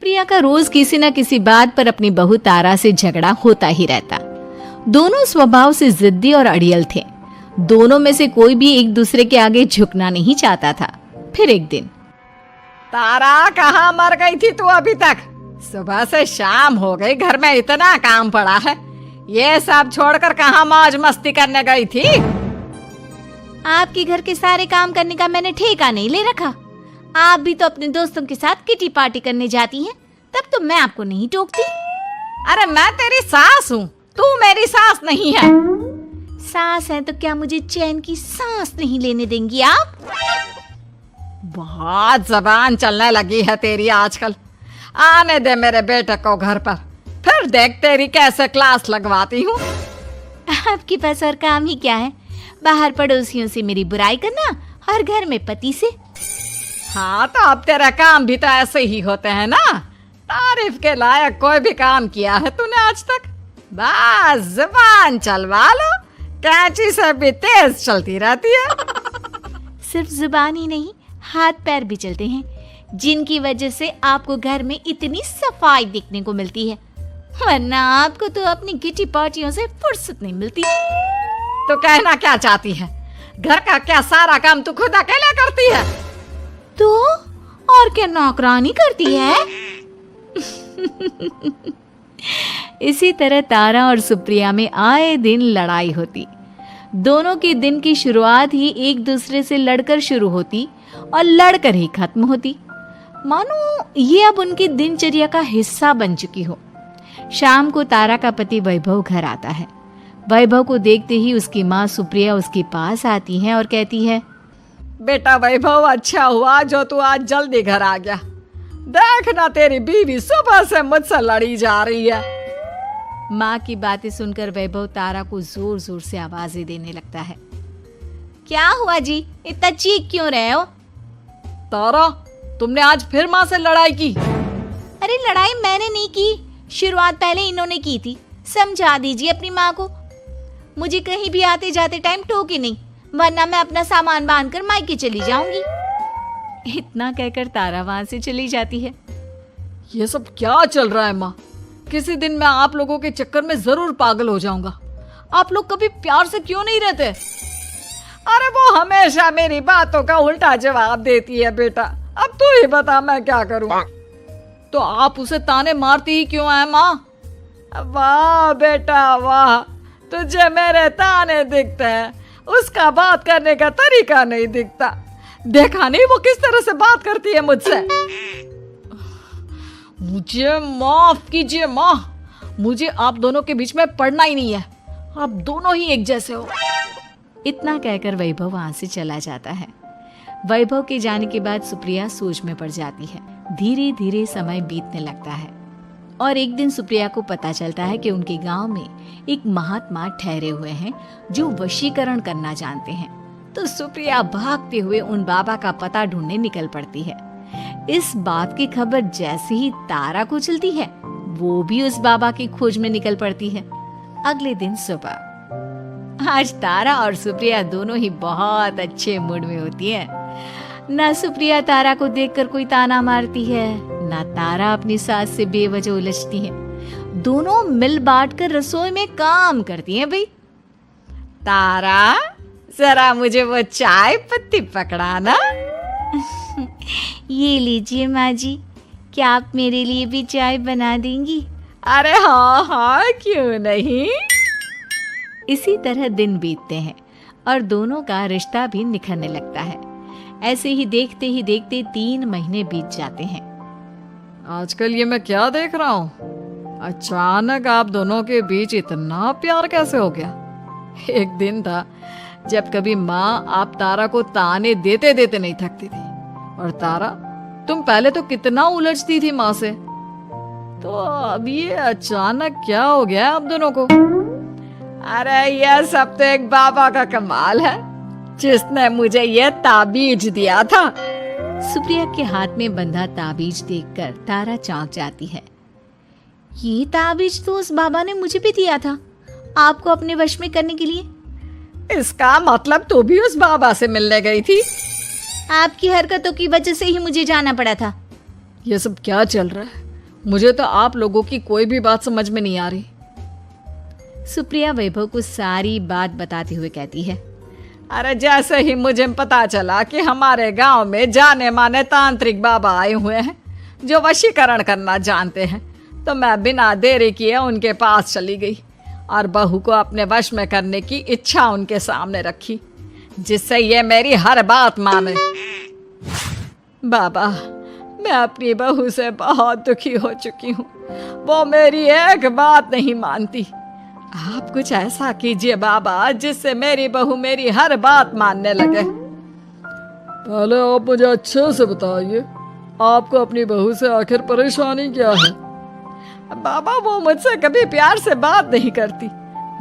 प्रिया का रोज किसी न किसी बात पर अपनी बहू तारा से झगड़ा होता ही रहता। दोनों स्वभाव से जिद्दी और अड़ियल थे। दोनों में से कोई भी एक दूसरे के आगे झुकना नहीं चाहता था। फिर एक दिन, तारा कहाँ मर गई थी तू अभी तक? सुबह से शाम हो गई, घर में इतना काम पड़ा है, ये सब छोड़कर कहाँ मौज मस्ती करने गई थी? आपके घर के सारे काम करने का मैंने ठेका नहीं ले रखा। आप भी तो अपने दोस्तों के साथ किटी पार्टी करने जाती हैं, तब तो मैं आपको नहीं टोकती। अरे मैं तेरी सास हूँ, तू मेरी सास नहीं है। सास है तो क्या मुझे चैन की सांस नहीं लेने देंगी आप? बहुत जबान चलने लगी है तेरी आजकल। आने दे मेरे बेटे को घर पर, फिर देख तेरी कैसे क्लास लगवाती हूँ। आपके पास और काम ही क्या है? बाहर पड़ोसियों से मेरी बुराई करना और घर में पति से। हाँ तो अब तेरा काम भी तो ऐसे ही होते हैं ना। तारीफ के लायक कोई भी काम किया है तूने आज तक? बस जुबान चलवा लो, कैंची से भी तेज चलती रहती है। सिर्फ जुबान ही नहीं, हाथ पैर भी चलते हैं, जिनकी वजह से आपको घर में इतनी सफाई देखने को मिलती है, वरना आपको तो अपनी किटी पार्टियों से फुर्सत नहीं मिलती। तो कहना क्या चाहती है? घर का क्या सारा काम तू खुद अकेले करती है? तो और क्या नौकरानी करती है? इसी तरह तारा और सुप्रिया में आए दिन लड़ाई होती। दोनों के दिन की शुरुआत ही एक दूसरे से लड़कर शुरू होती और लड़कर ही खत्म होती, मानो ये अब उनकी दिनचर्या का हिस्सा बन चुकी हो। शाम को तारा का पति वैभव घर आता है। वैभव को देखते ही उसकी माँ सुप्रिया उसके पास आती है और कहती है, बेटा वैभव, अच्छा हुआ जो तू आज जल्दी घर आ गया। देखना तेरी बीवी सुबह से मुझसे लड़ी जा रही है। माँ की बातें सुनकर वैभव तारा को जोर जोर से आवाजें देने लगता है। क्या हुआ जी, इतना चीख क्यों रहे हो? तारा, तुमने आज फिर माँ से लड़ाई की? अरे लड़ाई मैंने नहीं की, शुरुआत पहले इन्होंने की थी। समझा दीजिए अपनी माँ को। मुझे कहीं भी आते जाते टाइम टोके नहीं, वरना मैं अपना सामान बांधकर मायके चली जाऊंगी। इतना कहकर तारा वहां से चली जाती है। ये सब क्या चल रहा है माँ? किसी दिन मैं आप लोगों के चक्कर में जरूर पागल हो जाऊंगा। आप लोग कभी प्यार से क्यों नहीं रहते? अरे वो हमेशा मेरी बातों का उल्टा जवाब देती है बेटा। अब तू ही बता मैं क्या करूं? तो आप उसे ताने मारती ही क्यों है माँ? वाह बेटा वाह, तुझे मेरे ताने दिखते हैं, उसका बात करने का तरीका नहीं दिखता। देखा नहीं वो किस तरह से बात करती है मुझसे। मुझे माफ कीजिए माँ, मुझे आप दोनों के बीच में पड़ना ही नहीं है। आप दोनों ही एक जैसे हो। इतना कहकर वैभव वहां से चला जाता है। वैभव के जाने के बाद सुप्रिया सोच में पड़ जाती है। धीरे धीरे समय बीतने लगता है और एक दिन सुप्रिया को पता चलता है कि उनके गांव में एक महात्मा ठहरे हुए हैं जो वशीकरण करना जानते हैं। तो सुप्रिया भागते हुए उन बाबा का पता ढूंढने निकल पड़ती है। इस बात की खबर जैसे ही तारा को चलती है, वो भी उस बाबा की खोज में निकल पड़ती है। अगले दिन सुबह, आज तारा और सुप्रिया दोनों ही बहुत अच्छे मूड में होती है। ना सुप्रिया तारा को देखकर कोई ताना मारती है, ना तारा अपनी सास से बेवजह उलझती है। दोनों मिल बांट कर रसोई में काम करती हैं। भाई तारा, जरा मुझे वो चाय पत्ती पकड़ाना। ये लीजिए माँ जी, क्या आप मेरे लिए भी चाय बना देंगी? अरे हाँ हाँ, क्यों नहीं। इसी तरह दिन बीतते हैं और दोनों का रिश्ता भी निखरने लगता है। ऐसे ही देखते 3 महीने बीत जाते हैं। आजकल ये मैं क्या देख रहा हूँ? अचानक आप दोनों के बीच इतना प्यार कैसे हो गया? एक दिन था जब कभी माँ आप तारा को ताने देते देते नहीं थकती थी, और तारा, तुम पहले तो कितना उलझती थी माँ से, तो अब ये अचानक क्या हो गया आप दोनों को? अरे यह सब तो एक बाबा का कमाल है, जिसने मुझे ये ताबीज दिया था। सुप्रिया के हाथ में बंधा ताबीज देखकर तारा चौंक जाती है। ये ताबीज तो उस बाबा ने मुझे भी दिया था, आपको अपने वश में करने के लिए। इसका मतलब तू भी उस बाबा से मिलने गई थी? आपकी हरकतों की वजह से ही मुझे जाना पड़ा था। ये सब क्या चल रहा है? मुझे तो आप लोगों की कोई भी बात समझ में नहीं आ रही। सुप्रिया वैभव को सारी बात बताते हुए कहती है, अरे जैसे ही मुझे पता चला कि हमारे गांव में जाने माने तांत्रिक बाबा आए हुए हैं जो वशीकरण करना जानते हैं, तो मैं बिना देरी किए उनके पास चली गई और बहू को अपने वश में करने की इच्छा उनके सामने रखी, जिससे ये मेरी हर बात माने। बाबा, मैं अपनी बहू से बहुत दुखी हो चुकी हूँ, वो मेरी एक बात नहीं मानती। आप कुछ ऐसा कीजिए बाबा जिससे मेरी बहू मेरी हर बात मानने लगे। पहले आप मुझे अच्छे से बताइए, आपको अपनी बहू से आखिर परेशानी क्या है? बाबा, वो मुझसे कभी प्यार से बात नहीं करती।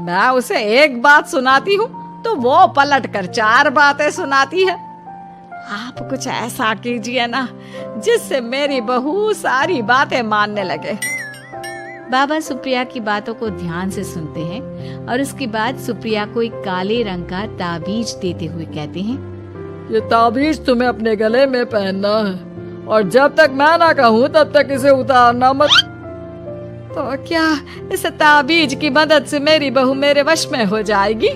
मैं उसे एक बात सुनाती हूँ तो वो पलट कर 4 बातें सुनाती है। आप कुछ ऐसा कीजिए ना जिससे मेरी बहू सारी बातें मानने लगे। बाबा सुप्रिया की बातों को ध्यान से सुनते हैं और उसके बाद सुप्रिया को एक काले रंग का ताबीज देते हुए कहते हैं, ये ताबीज तुम्हें अपने गले में पहनना है और जब तक मैं ना कहूँ तब तक इसे उतारना मत। तो क्या इस ताबीज की मदद से मेरी बहू मेरे वश में हो जाएगी?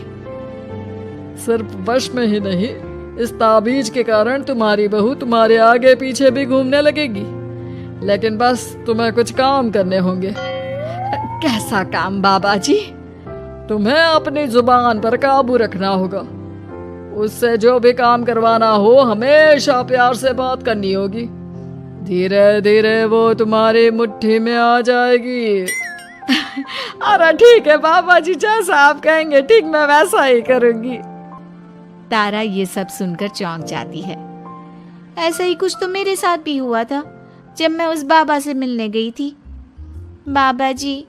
सिर्फ वश में ही नहीं, इस ताबीज के कारण तुम्हारी बहू तुम्हारे आगे पीछे भी घूमने लगेगी। लेकिन बस तुम्हें कुछ काम करने होंगे। कैसा काम बाबा जी? तुम्हें अपनी जुबान पर काबू रखना होगा। उससे जो भी काम करवाना हो हमेशा प्यार से बात करनी होगी। धीरे धीरे वो तुम्हारी मुट्ठी में आ जाएगी। अरे ठीक है बाबा जी, जैसा आप कहेंगे ठीक मैं वैसा ही करूंगी। तारा ये सब सुनकर चौंक जाती है। ऐसा ही कुछ तो मेरे साथ भी हुआ था जब मैं उस बाबा से मिलने गई थी। बाबा जी,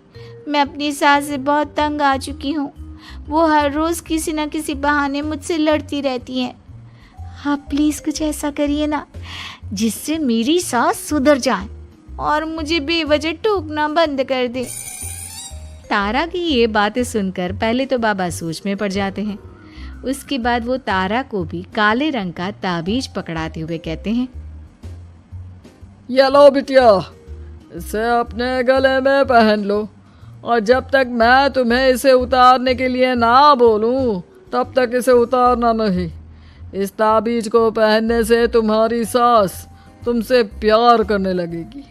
मैं अपनी सास से बहुत तंग आ चुकी हूँ। वो हर रोज़ किसी न किसी बहाने मुझसे लड़ती रहती हैं। आप प्लीज़ कुछ ऐसा करिए ना जिससे मेरी सास सुधर जाए और मुझे बेवजह टोकना बंद कर दे। तारा की ये बातें सुनकर पहले तो बाबा सोच में पड़ जाते हैं। उसके बाद वो तारा को भी काले रंग का ताबीज पकड़ाते हुए कहते हैं, ये लो बिटिया, इसे अपने गले में पहन लो और जब तक मैं तुम्हें इसे उतारने के लिए ना बोलूं तब तक इसे उतारना नहीं। इस ताबीज को पहनने से तुम्हारी सास तुमसे प्यार करने लगेगी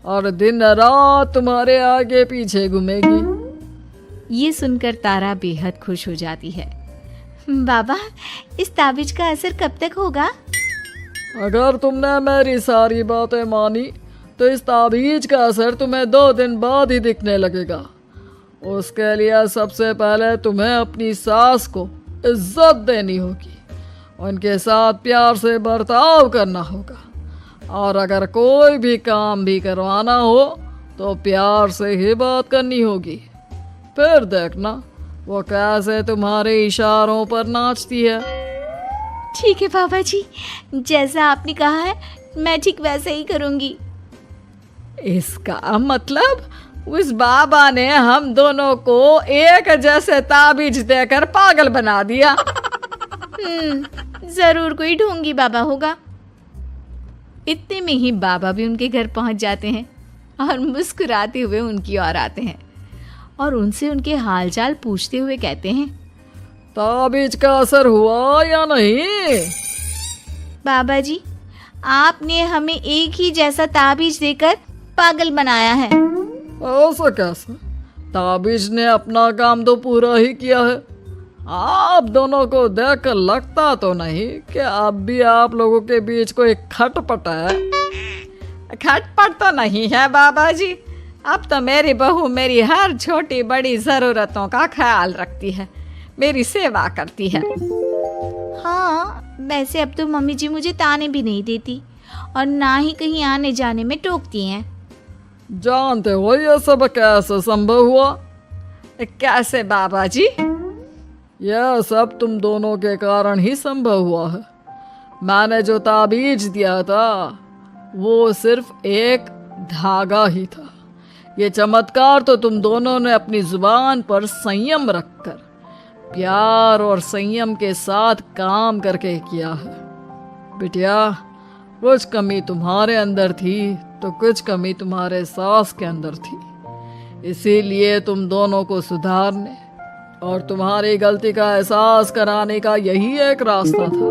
और दिन रात तुम्हारे आगे पीछे घूमेगी। ये सुनकर तारा बेहद खुश हो जाती है। बाबा, इस ताबीज का असर कब तक होगा? अगर तुमने मेरी सारी बातें मानी तो इस ताबीज का असर तुम्हें 2 दिन बाद ही दिखने लगेगा। उसके लिए सबसे पहले तुम्हें अपनी सास को इज्जत देनी होगी, उनके साथ प्यार से बर्ताव करना होगा और अगर कोई भी काम भी करवाना हो तो प्यार से ही बात करनी होगी। फिर देखना वो कैसे तुम्हारे इशारों पर नाचती है। ठीक है बाबा जी, जैसा आपने कहा है मैं ठीक वैसे ही करूंगी। इसका मतलब उस बाबा ने हम दोनों को एक जैसे ताबीज देकर पागल बना दिया। जरूर कोई ढोंगी बाबा होगा। इतने में ही बाबा भी उनके घर पहुंच जाते हैं और मुस्कुराते हुए उनकी ओर आते हैं और उनसे उनके हालचाल पूछते हुए कहते हैं, ताबीज का असर हुआ या नहीं? बाबा जी, आपने हमें एक ही जैसा ताबीज देकर पागल बनाया है। ऐसा कैसे? ताबीज ने अपना काम तो पूरा ही किया है। आप दोनों को देखकर लगता तो नहीं कि अब भी आप लोगों के बीच कोई खटपट है। खटपट तो नहीं है बाबा जी, अब तो मेरी बहू मेरी हर छोटी बड़ी ज़रूरतों का ख्याल रखती है, मेरी सेवा करती है। हाँ, वैसे अब तो मम्मी जी मुझे ताने भी नहीं देती और ना ही कहीं आने जाने में टोकती हैं। जानते हो ये सब कैसे संभव हुआ? कैसे बाबा जी? यह सब तुम दोनों के कारण ही संभव हुआ है। मैंने जो ताबीज दिया था वो सिर्फ एक धागा ही था। ये चमत्कार तो तुम दोनों ने अपनी जुबान पर संयम रखकर प्यार और संयम के साथ काम करके किया है। बिटिया, कुछ कमी तुम्हारे अंदर थी तो कुछ कमी तुम्हारे सास के अंदर थी, इसीलिए तुम दोनों को सुधारने और तुम्हारी गलती का एहसास कराने का यही एक रास्ता था।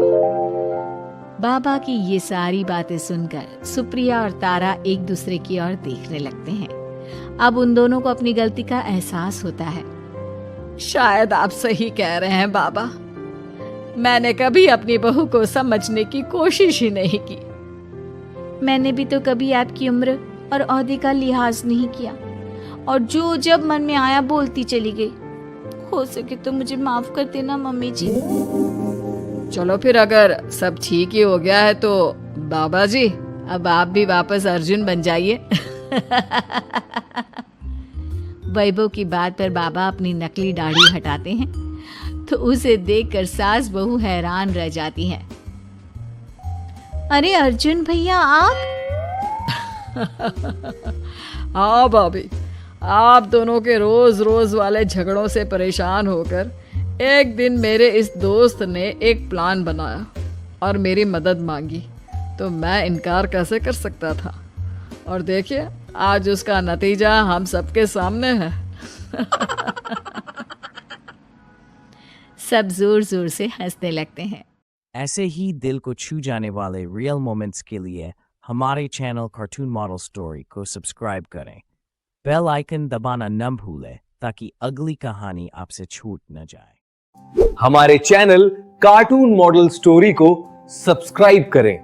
बाबा की ये सारी बातें सुनकर सुप्रिया और तारा एक दूसरे की ओर देखने लगते हैं। अब उन दोनों को अपनी गलती का एहसास होता है। शायद आप सही कह रहे हैं बाबा, मैंने कभी अपनी बहू को समझने की कोशिश ही नहीं की। मैंने भी तो कभी आपकी उम्र और ओहदे का लिहाज नहीं किया और जो जब मन में आया बोलती चली गई। हो सके तो मुझे माफ कर देना मम्मी जी। चलो फिर, अगर सब ठीक ही हो गया है तो बाबा जी अब आप भी वापस अर्जुन बन जाइए। वैभव की बात पर बाबा अपनी नकली दाढ़ी हटाते हैं तो उसे देखकर सास बहू हैरान रह जाती हैं। अरे अर्जुन भैया आप? हाँ भाभी, आप दोनों के रोज रोज वाले झगड़ों से परेशान होकर एक दिन मेरे इस दोस्त ने एक प्लान बनाया और मेरी मदद मांगी, तो मैं इनकार कैसे कर सकता था। और देखिए, आज उसका नतीजा हम सबके सामने है। सब जोर जोर से हंसने लगते हैं। ऐसे ही दिल को छू जाने वाले रियल मोमेंट्स के लिए हमारे चैनल कार्टून मॉडल स्टोरी को सब्सक्राइब करें। बेल आइकन दबाना न भूलें ताकि अगली कहानी आपसे छूट न जाए। हमारे चैनल कार्टून मॉडल स्टोरी को सब्सक्राइब करें